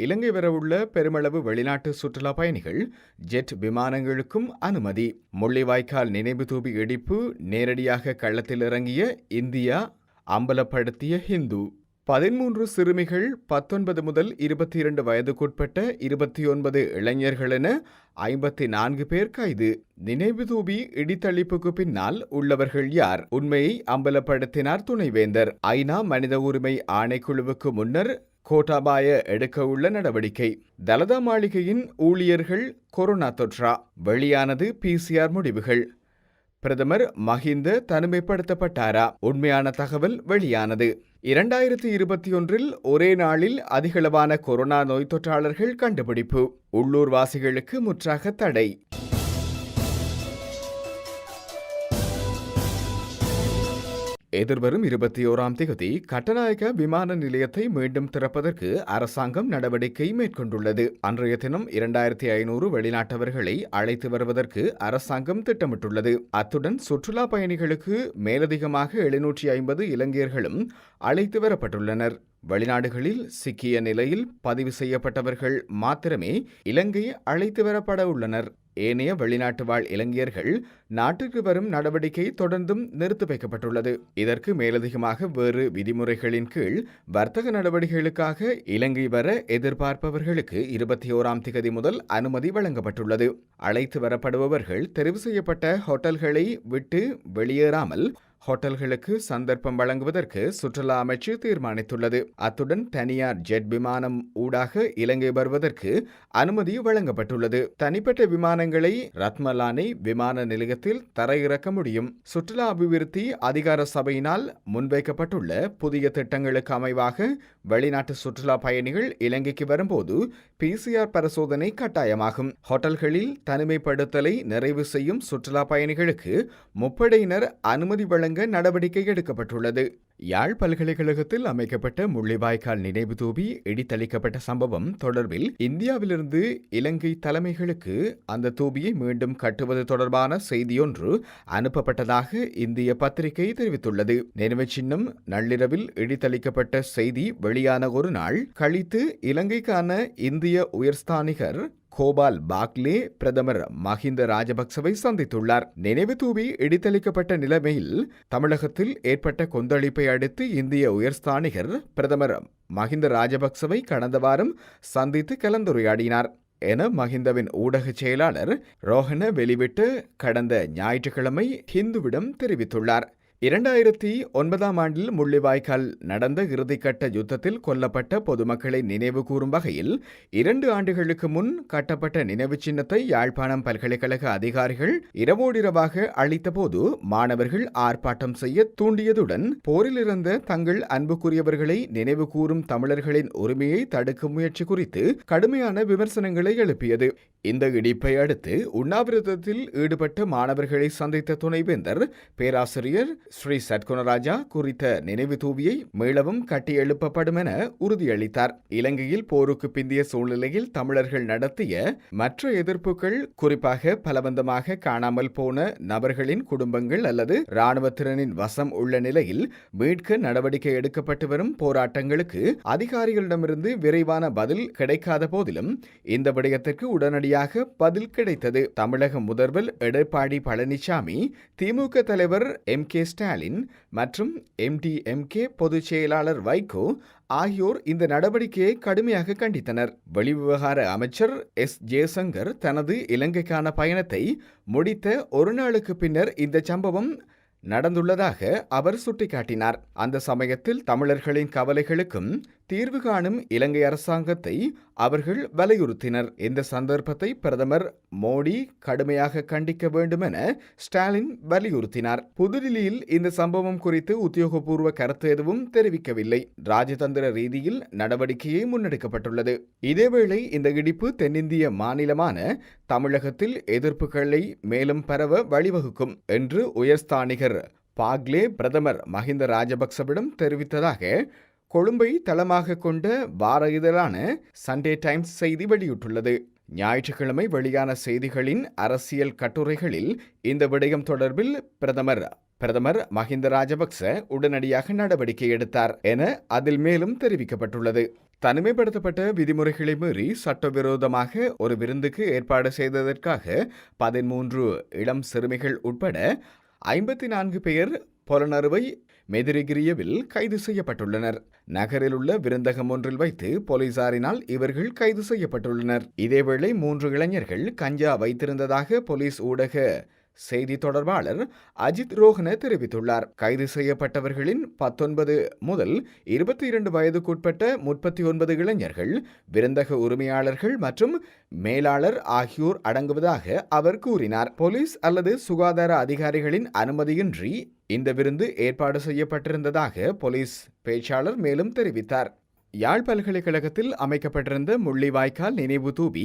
இலங்கை வரவுள்ள பெருமளவு வெளிநாட்டு சுற்றுலா பயணிகள் ஜெட் விமானங்களுக்கும் அனுமதி. முள்ளிவாய்க்கால் நினைவு தூபி இடிப்பு நேரடியாக களத்தில் இறங்கிய இந்தியா அம்பலப்படுத்திய ஹிந்து. 13 சிறுமிகள் 19 முதல் 22 வயதுக்குட்பட்ட 29 இளைஞர்கள் என 54 பேர் கைது. நினைவு தூபி இடித்தளிப்புக்கு பின்னால் உள்ளவர்கள் யார்? உண்மையை அம்பலப்படுத்தினார் துணைவேந்தர். ஐநா மனித உரிமை ஆணைக்குழுவுக்கு முன்னர் கோட்டாபாய எடுக்க உள்ள நடவடிக்கை. தலதா மாளிகையின் ஊழியர்கள் கொரோனா தொற்றா? வெளியானது PCR முடிவுகள். பிரதமர் மஹிந்த தனிமைப்படுத்தப்பட்டாரா? உண்மையான தகவல் வெளியானது. 2021 ஒரே நாளில் அதிகளவான கொரோனா நோய் தொற்றாளர்கள் கண்டுபிடிப்பு. உள்ளூர்வாசிகளுக்கு முற்றாக தடை. எதிர்வரும் 21ஆம் தேதி கட்டநாயக்க விமான நிலையத்தை மீண்டும் திறப்பதற்கு அரசாங்கம் நடவடிக்கை மேற்கொண்டுள்ளது. அன்றைய தினம் 2500 வெளிநாட்டவர்களை அழைத்து வருவதற்கு அரசாங்கம் திட்டமிட்டுள்ளது. அத்துடன் சுற்றுலா பயணிகளுக்கு மேலதிகமாக 750 இலங்கையர்களும் அழைத்து வரப்பட்டுள்ளனர். வெளிநாடுகளில் சிக்கிய நிலையில் பதிவு செய்யப்பட்டவர்கள் மாத்திரமே இலங்கை அழைத்து வரப்பட உள்ளனர். ஏனைய வெளிநாட்டு வாழ் இலங்கையர்கள் நாட்டுக்கு வரும் நடவடிக்கை தொடர்ந்தும் நிறுத்தி வைக்கப்பட்டுள்ளது. இதற்கு மேலதிகமாக வேறு விதிமுறைகளின் கீழ் வர்த்தக நடவடிக்கைகளுக்காக இலங்கை வர எதிர்பார்ப்பவர்களுக்கு 21ஆம் தேதி முதல் அனுமதி வழங்கப்பட்டுள்ளது. அழைத்து வரப்படுபவர்கள் தெரிவு செய்யப்பட்ட ஹோட்டல்களை விட்டு வெளியேறாமல் ஹோட்டல்களுக்கு சந்தர்ப்பம் வழங்குவதற்கு சுற்றுலா அமைச்சு தீர்மானித்துள்ளது. அத்துடன் தனியார் ஜெட் விமானம் ஊடாக இலங்கை வருவதற்கு அனுமதி வழங்கப்பட்டுள்ளது. தனிப்பட்ட விமானங்களை ரத்மலானை விமான நிலையத்தில் தரையிறக்க முடியும். சுற்றுலா அபிவிருத்தி அதிகார சபையினால் முன்வைக்கப்பட்டுள்ள புதிய திட்டங்களுக்கு அமைவாக வெளிநாட்டு சுற்றுலா பயணிகள் இலங்கைக்கு வரும்போது PCR பரிசோதனை கட்டாயமாகும். ஹோட்டல்களில் தனிமைப்படுத்தலை நிறைவு செய்யும் சுற்றுலா பயணிகளுக்கு முப்படையினர் அனுமதி வழங்க நடவடிக்கை எடுக்கப்பட்டுள்ளது. யாழ் பல்கலைக்கழகத்தில் அமைக்கப்பட்ட முள்ளிவாய்க்கால் நினைவு தூபி இடித்தளிக்கப்பட்ட சம்பவம் தொடர்பில் இந்தியாவிலிருந்து இலங்கை தலைமைகளுக்கு அந்த தூபியை மீண்டும் கட்டுவது தொடர்பான செய்தியொன்று அனுப்பப்பட்டதாக இந்திய பத்திரிகை தெரிவித்துள்ளது. நினைவு சின்னம் நள்ளிரவில் இடித்தளிக்கப்பட்ட செய்தி வெளியான ஒரு நாள் கழித்து இலங்கைக்கான இந்திய உயர்ஸ்தானிகர் கோபால் பாக்லே பிரதமர் மஹிந்த ராஜபக்சவை சந்தித்துள்ளார். நினைவு தூவி இடித்தளிக்கப்பட்ட நிலைமையில் தமிழகத்தில் ஏற்பட்ட கொந்தளிப்பை அடுத்து இந்திய உயர்ஸ்தானிகர் பிரதமர் மஹிந்த ராஜபக்சவை கடந்த வாரம் சந்தித்து கலந்துரையாடினார் என மஹிந்தவின் ஊடக செயலாளர் ரோஹன வெளிவிட்டு கடந்த ஞாயிற்றுக்கிழமை ஹிந்துவிடம் தெரிவித்துள்ளார். 2009ஆம் ஆண்டில் முள்ளிவாய்க்கால் நடந்த இறுதிக்கட்ட யுத்தத்தில் கொல்லப்பட்ட பொதுமக்களை நினைவு கூறும் வகையில் 2 ஆண்டுகளுக்கு முன் கட்டப்பட்ட நினைவு சின்னத்தை யாழ்ப்பாணம் பல்கலைக்கழக அதிகாரிகள் இரவோடிரவாக அளித்தபோது மாணவர்கள் ஆர்ப்பாட்டம் செய்ய தூண்டியதுடன் போரில் இருந்த தங்கள் அன்புக்குரியவர்களை நினைவு கூறும் தமிழர்களின் உரிமையை தடுக்கும் முயற்சி குறித்து கடுமையான விமர்சனங்களை எழுப்பியது. இந்த இடிப்பை அடுத்து உண்ணாவிரதத்தில் ஈடுபட்ட மாணவர்களை சந்தித்த துணைவேந்தர் பேராசிரியர் ஸ்ரீ சட்குணராஜா குறித்த நினைவு தூவியை மீளவும் கட்டி எழுப்பப்படும் என உறுதியளித்தார். இலங்கையில் போருக்கு பிந்திய சூழ்நிலையில் தமிழர்கள் நடத்திய மற்ற எதிர்ப்புகள், குறிப்பாக பலவந்தமாக காணாமல் போன நபர்களின் குடும்பங்கள் அல்லது இராணுவத்தினரின் வசம் உள்ள நிலையில் மீட்க நடவடிக்கை எடுக்கப்பட்டு வரும் போராட்டங்களுக்கு அதிகாரிகளிடமிருந்து விரைவான பதில் கிடைக்காத போதிலும் இந்த விடயத்திற்கு உடனடியாக பதில் கிடைத்தது. தமிழக முதல்வர் எடப்பாடி பழனிசாமி, திமுக தலைவர் MK ஸ்டாலின் மற்றும் MDMK பொதுச் செயலாளர் வைகோ ஆகியோர் இந்த நடவடிக்கையை கடுமையாக கண்டித்தனர். வெளிவிவகார அமைச்சர் S. ஜெயசங்கர் தனது இலங்கைக்கான பயணத்தை முடித்த ஒரு நாளுக்கு பின்னர் இந்த சம்பவம் நடந்துள்ளதாக அவர் சுட்டிக்காட்டினார். அந்த சமயத்தில் தமிழர்களின் கவலைகளுக்கும் தீர்வு காணும் இலங்கை அரசாங்கத்தை அவர்கள் வலியுறுத்தினர். இந்த சந்தர்ப்பத்தை பிரதமர் மோடி கடுமையாக கண்டிக்க வேண்டும் என ஸ்டாலின் வலியுறுத்தினார். புதுடில்லியில் இந்த சம்பவம் குறித்து உத்தியோகபூர்வ கருத்து எதுவும் தெரிவிக்கவில்லை. ராஜதந்திர ரீதியில் நடவடிக்கையே முன்னெடுக்கப்பட்டுள்ளது. இதேவேளை இந்த இடிப்பு தென்னிந்திய மாநிலமான தமிழகத்தில் எதிர்ப்புகளை மேலும் பரவ வழிவகுக்கும் என்று உயர்ஸ்தானிகர் பாக்லே பிரதமர் மஹிந்த ராஜபக்சவிடம் தெரிவித்ததாக கொழும்பை தளமாக கொண்ட வார இதழான சண்டே டைம்ஸ் செய்தி வெளியிட்டுள்ளது. ஞாயிற்றுக்கிழமை வெளியான செய்திகளின் அரசியல் கட்டுரைகளில் இந்த விடயம் தொடர்பில் பிரதமர் மஹிந்த ராஜபக்ச உடனடியாக நடவடிக்கை எடுத்தார் என அதில் மேலும் தெரிவிக்கப்பட்டுள்ளது. தனிமைப்படுத்தப்பட்ட விதிமுறைகளை மீறி சட்டவிரோதமாக ஒரு விருந்துக்கு ஏற்பாடு செய்ததற்காக 13 இளம் சிறுமிகள் உட்பட 54 பேர் பொலனறுவை மெதிரிகிரியவில் கைது செய்யப்பட்டுள்ளனர். நகரில் உள்ள விருந்தகம் ஒன்றில் வைத்து போலீசாரினால் இவர்கள் கைது செய்யப்பட்டுள்ளனர். இதேவேளை 3 இளைஞர்கள் கஞ்சா வைத்திருந்ததாக போலீஸ் ஊடக செய்தி தொடர்பாளர் அஜித் ரோஹன தெரிவித்துள்ளார். கைது செய்யப்பட்டவர்களின் 19 முதல் 22 வயதுக்குட்பட்ட 39 இளைஞர்கள், விருந்தக உரிமையாளர்கள் மற்றும் மேலாளர் ஆகியோர் அடங்குவதாக அவர் கூறினார். போலீஸ் அல்லது சுகாதார அதிகாரிகளின் அனுமதியின்றி இந்த விருந்து ஏற்பாடு செய்யப்பட்டிருந்ததாக போலீஸ் பேச்சாளர் மேலும் தெரிவித்தார். யாழ் பல்கலைக்கழகத்தில் அமைக்கப்பட்டிருந்த முள்ளிவாய்க்கால் நினைவு தூபி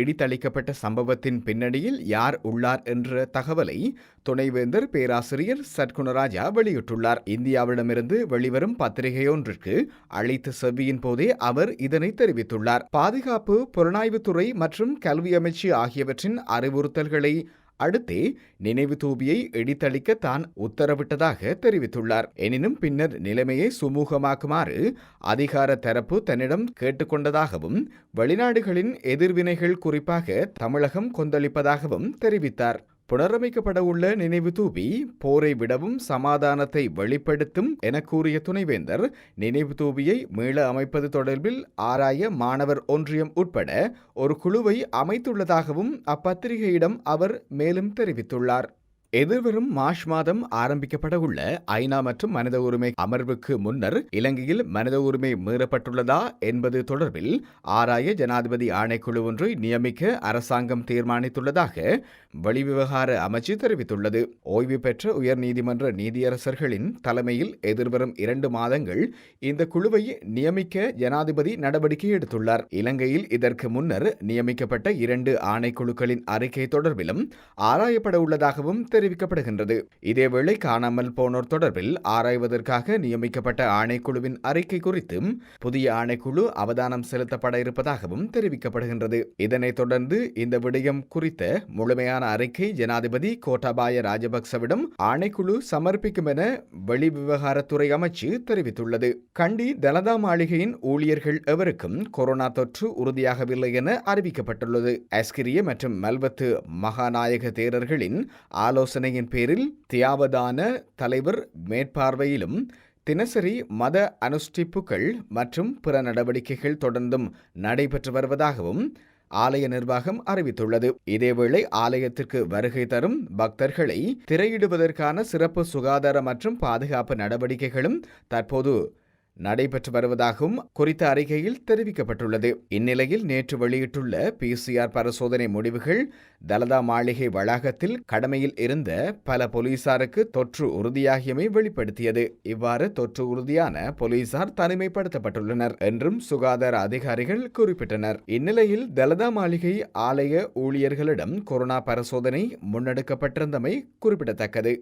இடித்தளிக்கப்பட்ட சம்பவத்தின் பின்னணியில் யார் உள்ளார் என்ற தகவலை துணைவேந்தர் பேராசிரியர் சட்குணராஜா வெளியிட்டுள்ளார். இந்தியாவிடமிருந்து வெளிவரும் பத்திரிகையொன்றிற்கு அளித்த செவ்வியின் போதே அவர் இதனை தெரிவித்துள்ளார். பாதுகாப்பு, புலனாய்வுத்துறை மற்றும் கல்வி அமைச்சு ஆகியவற்றின் அறிவுறுத்தல்களை அடுத்தே நினைவு தூபியை இடித்தளிக்க தான் உத்தரவிட்டதாக தெரிவித்துள்ளார். எனினும் பின்னர் நிலைமையை சுமூகமாக்குமாறு அதிகார தரப்பு தன்னிடம் கேட்டுக்கொண்டதாகவும் வெளிநாடுகளின் எதிர்வினைகள் குறிப்பாக தமிழகம் கொந்தளிப்பதாகவும் தெரிவித்தார். புனரமைக்கப்பட உள்ள நினைவு தூபி போரை விடவும் சமாதானத்தை வெளிப்படுத்தும் என கூறிய துணைவேந்தர், நினைவு தூபியை மீள அமைப்பது தொடர்பில் ஆராய மாணவர் ஒன்றியம் உட்பட ஒரு குழுவை அமைத்துள்ளதாகவும் அப்பத்திரிகையிடம் அவர் மேலும் தெரிவித்துள்ளார். எதிர்வரும் மார்ச் மாதம் ஆரம்பிக்கப்பட உள்ள ஐநா மற்றும் மனித உரிமை அமர்வுக்கு முன்னர் இலங்கையில் மனித உரிமை மீறப்பட்டுள்ளதா என்பது தொடர்பில் ஆராய ஜனாதிபதி ஆணைக்குழு ஒன்றை நியமிக்க அரசாங்கம் தீர்மானித்துள்ளதாக வெளிவிவகார அமைச்சு தெரிவித்துள்ளது. ஓய்வு பெற்ற உயர்நீதிமன்ற நீதியரசர்களின் தலைமையில் எதிர்வரும் 2 மாதங்கள் இந்த குழுவை நியமிக்க ஜனாதிபதி நடவடிக்கை எடுத்துள்ளார். இலங்கையில் இதற்கு முன்னர் நியமிக்கப்பட்ட 2 ஆணைக்குழுக்களின் அறிக்கை தொடர்பிலும் ஆராயப்பட உள்ளதாகவும் தெரிவிக்கப்படுகின்றது. இதேவேளை காணாமல் போனோர் தொடர்பில் ஆராய்வதற்காக நியமிக்கப்பட்ட ஆணைக்குழுவின் அறிக்கை குறித்தும் புதிய ஆணைக்குழு அவதானம் செலுத்தப்பட இருப்பதாகவும் தெரிவிக்கப்படுகின்றது. இதனைத் தொடர்ந்து இந்த விடயம் குறித்த முழுமையான அறிக்கை ஜனாதிபதி கோட்டாபாய ராஜபக்சவிடம் ஆணைக்குழு சமர்ப்பிக்கும் என வெளிவிவகாரத்துறை அமைச்சு தெரிவித்துள்ளது. கண்டி தலதா மாளிகையின் ஊழியர்கள் எவருக்கும் கொரோனா தொற்று உறுதியாகவில்லை என அறிவிக்கப்பட்டுள்ளது. அஸ்கிரிய மற்றும் மல்வத்து மகாநாயக தேரர்களின் ஆலோசனையின் பேரில் தியாவதான தலைவர் மேற்பார்வையிலும் தினசரி மத அனுஷ்டிப்புகள் மற்றும் பிற நடவடிக்கைகள் தொடர்ந்தும் நடைபெற்று வருவதாகவும் ஆலய நிர்வாகம் அறிவித்துள்ளது. இதேவேளை ஆலயத்திற்கு வருகை தரும் பக்தர்களை திரையிடுவதற்கான சிறப்பு சுகாதார மற்றும் பாதுகாப்பு நடவடிக்கைகளும் தற்போது நடைபெற்று வருவதாகவும் குறித்த அறிக்கையில் தெரிவிக்கப்பட்டுள்ளது. இந்நிலையில் நேற்று வெளியிட்டுள்ள PCR பரிசோதனை முடிவுகள் தலதா மாளிகை வளாகத்தில் கடமையில் இருந்த பல போலீசாருக்கு தொற்று உறுதியாகியமை வெளிப்படுத்தியது. இவ்வாறு தொற்று உறுதியான போலீசார் தனிமைப்படுத்தப்பட்டுள்ளனர் என்றும் சுகாதார அதிகாரிகள் குறிப்பிட்டனர். இந்நிலையில் தலதா மாளிகை ஆலய ஊழியர்களிடம் கொரோனா பரிசோதனை முன்னெடுக்கப்பட்டிருந்தமை குறிப்பிடத்தக்கது.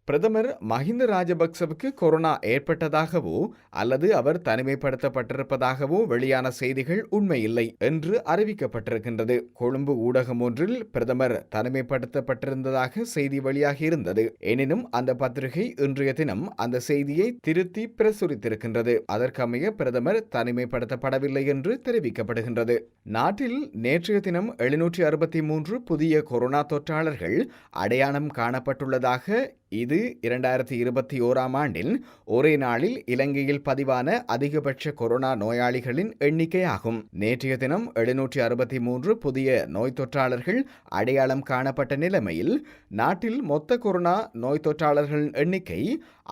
பிரதமர் மஹிந்த ராஜபக்சவுக்கு கொரோனா ஏற்பட்டதாகவோ அல்லது அவர் தனிமைப்படுத்தப்பட்டிருப்பதாகவோ வெளியான செய்திகள் உண்மையில்லை என்று அறிவிக்கப்பட்டிருக்கின்றது. கொழும்பு ஊடகம் ஒன்றில் பிரதமர் தனிமைப்படுத்தப்பட்டிருந்ததாக செய்தி வெளியாகியிருந்தது. எனினும் அந்த பத்திரிகை இன்றைய தினம் அந்த செய்தியை திருத்தி பிரசுரித்திருக்கின்றது. அதற்கமைய பிரதமர் தனிமைப்படுத்தப்படவில்லை என்று தெரிவிக்கப்படுகின்றது. நாட்டில் நேற்றைய தினம் 763 புதிய கொரோனா தொற்றாளர்கள் அடையாளம் காணப்பட்டுள்ளதாக இது 2021ஆம் ஆண்டில் ஒரே நாளில் இலங்கையில் பதிவான அதிகபட்ச கொரோனா நோயாளிகளின் எண்ணிக்கையாகும். நேற்றைய தினம் 763 புதிய நோய் தொற்றாளர்கள் அடையாளம் காணப்பட்ட நிலைமையில் நாட்டில் மொத்த கொரோனா நோய் தொற்றாளர்களின் எண்ணிக்கை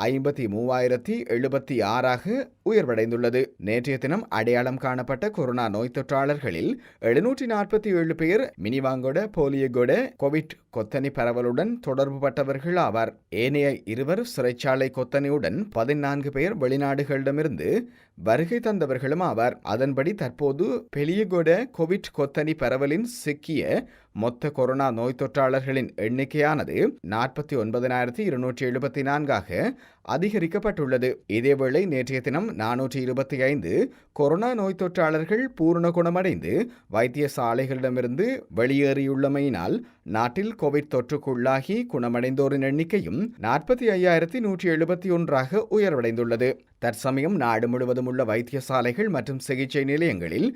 53,076ஆக உயர்வடைந்துள்ளது. நேற்றைய தினம் அடையாளம் காணப்பட்ட கொரோனா நோய் தொற்றாளர்களில் 747 பேர் மினிவாங்கொட போலியகொட கோவிட் கொத்தனி பரவலுடன் தொடர்பு பட்டவர்கள் ஆவார். ஏனைய 2 சிறைச்சாலை கொத்தனியுடன் 14 பேர் வெளிநாடுகளிடமிருந்து வருகை தந்தவர்களும் ஆவார். அதன்படி தற்போது பெலியகொட கோவிட் கொத்தனி பரவலின் சிக்கிய மொத்த கொரோனா நோய் தொற்றாளர்களின் எண்ணிக்கையானது 49,274ஆக அதிகரிக்கப்பட்டுள்ளது. இதேவேளை நேற்றைய தினம் 425 கொரோனா நோய் தொற்றாளர்கள் பூரண குணமடைந்து வைத்தியசாலைகளிடமிருந்து வெளியேறியுள்ளமையினால் நாட்டில் கோவிட் தொற்றுக்குள்ளாகி குணமடைந்தோரின் எண்ணிக்கையும் 45,171ஆக உயர்வடைந்துள்ளது. தற்சமயம் நாடு முழுவதும் உள்ள வைத்தியசாலைகள் மற்றும் சிகிச்சை நிலையங்களில்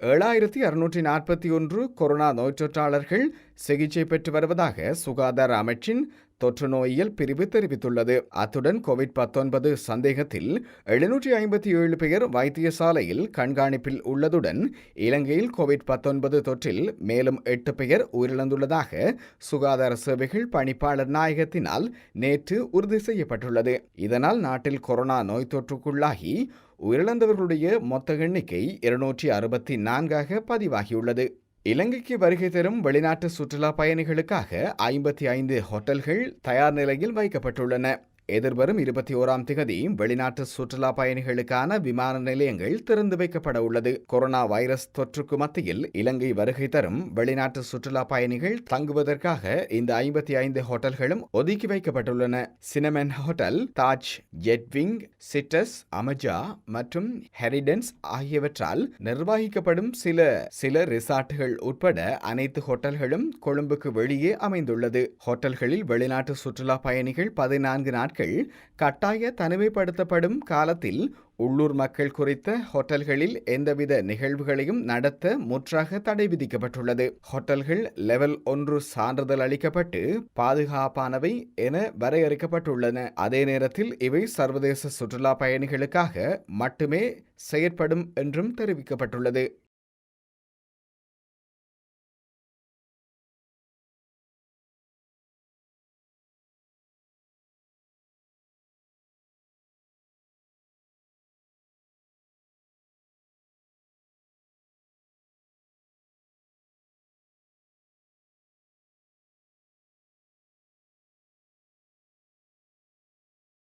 7641 கொரோனா நோய்த்தொற்றாளர்கள் சிகிச்சை பெற்று வருவதாக சுகாதார அமைச்சின் தொற்று நோயியல் பிரிவு தெரிவித்துள்ளது. அத்துடன் கோவிட்-19 சந்தேகத்தில் 757 பேர் வைத்தியசாலையில் கண்காணிப்பில் உள்ளதுடன் இலங்கையில் கோவிட்-19 தொற்றில் மேலும் 8 பேர் உயிரிழந்துள்ளதாக சுகாதார சேவைகள் பணிப்பாளர் நாயகத்தினால் நேற்று உறுதி செய்யப்பட்டுள்ளது. இதனால் நாட்டில் கொரோனா நோய் தொற்றுக்குள்ளாகி உயிரிழந்தவர்களுடைய மொத்த எண்ணிக்கை 264 பதிவாகியுள்ளது. இலங்கைக்கு வருகை தரும் வெளிநாட்டு சுற்றுலா பயணிகளுக்காக 55 ஹோட்டல்கள் தயார் நிலையில் வைக்கப்பட்டுள்ளன. எதிர்வரும் 21ஆம் திகதி வெளிநாட்டு சுற்றுலா பயணிகளுக்கான விமான நிலையங்கள் திறந்து வைக்கப்பட உள்ளது. கொரோனா வைரஸ் தொற்றுக்கு மத்தியில் இலங்கை வருகை தரும் வெளிநாட்டு சுற்றுலா பயணிகள் தங்குவதற்காக இந்த 55 ஹோட்டல்களும் ஒதுக்கி வைக்கப்பட்டுள்ளன. சினமன் ஹோட்டல், தாஜ், ஜெட்விங், சிட்டஸ், அமஜா மற்றும் ஹெரிடன்ஸ் ஆகியவற்றால் நிர்வகிக்கப்படும் சில ரிசார்ட்டுகள் உட்பட அனைத்து ஹோட்டல்களும் கொழும்புக்கு வெளியே அமைந்துள்ளது. ஹோட்டல்களில் வெளிநாட்டு சுற்றுலா பயணிகள் 14 நாட்கள் கட்டாய தனிமைப்படுத்தப்படும் காலத்தில் உள்ளூர் மக்கள் குறித்த ஹோட்டல்களில் எந்தவித நிகழ்வுகளையும் நடத்த முற்றாக தடை விதிக்கப்பட்டுள்ளது. ஹோட்டல்கள் லெவல் 1 சான்றிதழ் அளிக்கப்பட்டு பாதுகாப்பானவை என வரையறுக்கப்பட்டுள்ளன. அதே நேரத்தில் இவை சர்வதேச சுற்றுலா பயணிகளுக்காக மட்டுமே செயற்படும் என்றும் தெரிவிக்கப்பட்டுள்ளது.